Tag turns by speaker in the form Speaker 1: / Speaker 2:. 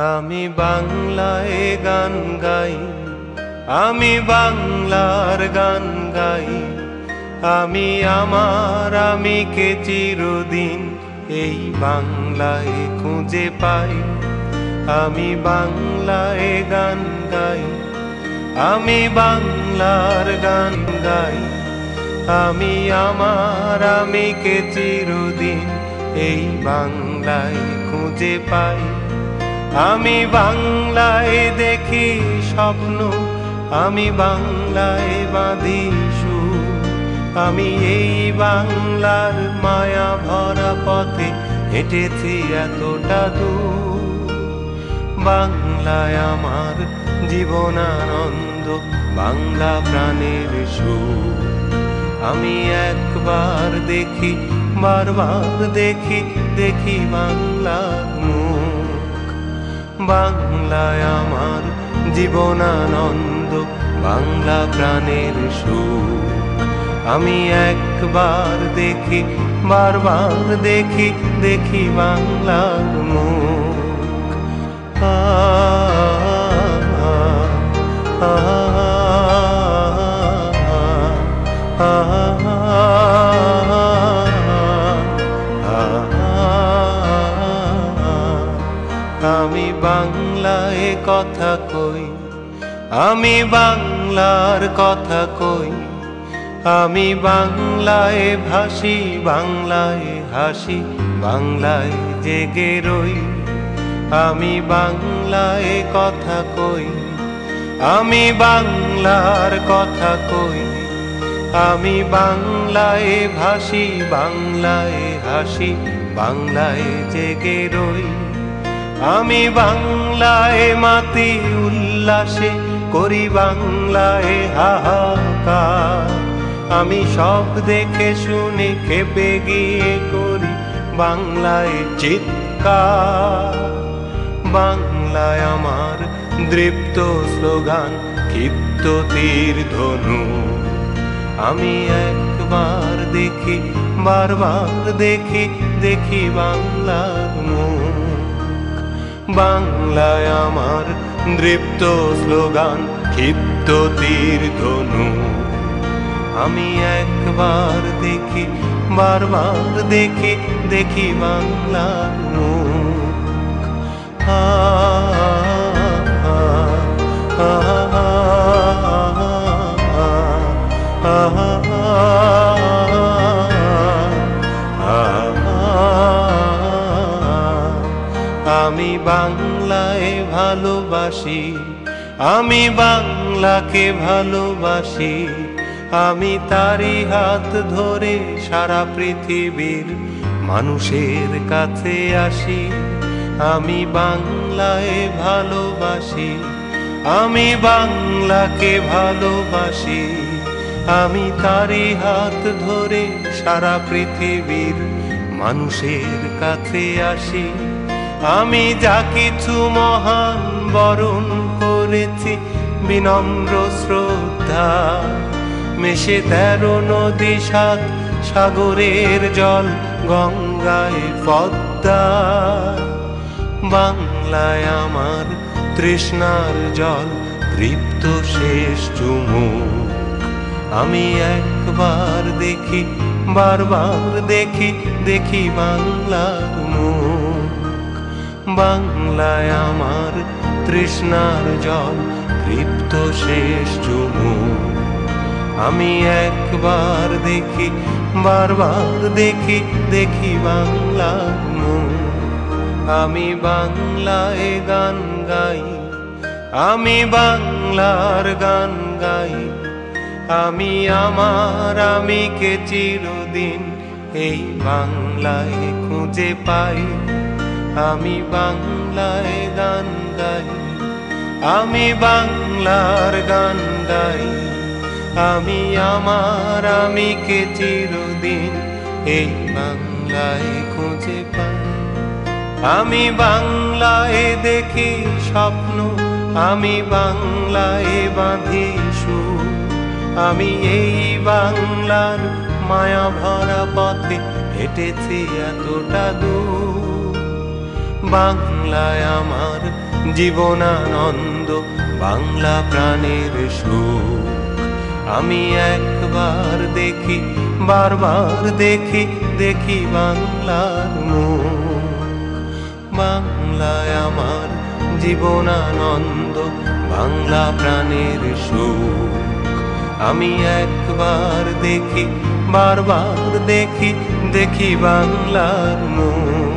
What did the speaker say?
Speaker 1: আমি বাংলায় গান গাই, আমি বাংলার গান গাই। আমি আমার আমিকে চিরদিন এই বাংলায় খুঁজে পাই। আমি বাংলায় গান গাই, আমি বাংলার গান গাই। আমি আমার আমিকে চিরদিন এই বাংলায় খুঁজে পাই। আমি বাংলায় দেখি স্বপ্ন, আমি বাংলায় বাঁধি সুর। আমি এই বাংলার মায়া ভরা পথে হেঁটেছি এতটা দূর। বাংলায় আমার জীবনানন্দ, বাংলা প্রাণের সুর। আমি একবার দেখি, বারবার দেখি, দেখি বাংলার মুখ। বাংলায় আমার জীবনানন্দ, বাংলা প্রাণের সুর। আমি একবার দেখি, বারবার দেখি, দেখি বাংলার মুখ। আমি বাংলায় কথা কই, আমি বাংলার কথা কই। আমি বাংলায় ভাসি, বাংলায় হাসি, বাংলায় জেগে রই। আমি বাংলায় কথা কই, আমি বাংলার কথা কই। আমি বাংলায় ভাসি, বাংলায় হাসি, বাংলায় জেগে রই। আমি বাংলায় মাতি উল্লাসে, করি বাংলায় হাহাকার। আমি সব দেখে শুনে খেপে গিয়ে করি বাংলায় চিৎকার। বাংলায় আমার দৃপ্ত স্লোগান, ক্ষিপ্ত তীর ধনু। আমি একবার দেখি, বারবার দেখি, দেখি বাংলার মুখ। বাংলায় আমার দৃপ্ত স্লোগান, ক্ষিপ্ত তীর ধনু। আমি একবার দেখি, বারবার দেখি, দেখি বাংলার মুখ। আমি বাংলায় ভালোবাসি, আমি বাংলাকে ভালোবাসি। আমি তারই হাত ধরে সারা পৃথিবীর মানুষের কাছে আসি। আমি বাংলায় ভালোবাসি, আমি বাংলাকে ভালোবাসি। আমি তারই হাত ধরে সারা পৃথিবীর মানুষের কাছে আসি। আমি যা কিছু মহান বরণ করেছি বিনম্র শ্রদ্ধা, মেশে 13 নদী 7 সাগরের জল, গঙ্গায় পদ্মা। বাংলায় আমার তৃষ্ণার জল, তৃপ্ত শেষ চুমুক। আমি একবার দেখি, বারবার দেখি, দেখি বাংলার মুখ। বাংলায় আমার তৃষ্ণার জল, তৃপ্ত শেষ চুমুক। আমি একবার দেখি, বারবার দেখি, দেখি বাংলার মুখ। আমি বাংলায় গান গাই, আমি বাংলার গান গাই। আমি আমার আমিকে চিরদিন এই বাংলায় খুঁজে পাই। আমি বাংলায় গান গাই, আমি বাংলার গান গাই। আমি আমার আমিকে চিরদিন এই বাংলায় খুঁজে পাই। আমি বাংলায় দেখি স্বপ্ন, আমি বাংলায় বাঁধি সুর। আমি এই বাংলার মায়া ভরা পথে হেঁটেছি এতটা দূর। বাংলায় আমার জীবনানন্দ বাংলা প্রাণের সুখ। আমি একবার দেখি, বারবার দেখি, দেখি বাংলার মুখ। বাংলায় আমার জীবনানন্দ, বাংলা প্রাণের সুখ। আমি একবার দেখি, বারবার দেখি, দেখি বাংলার মুখ।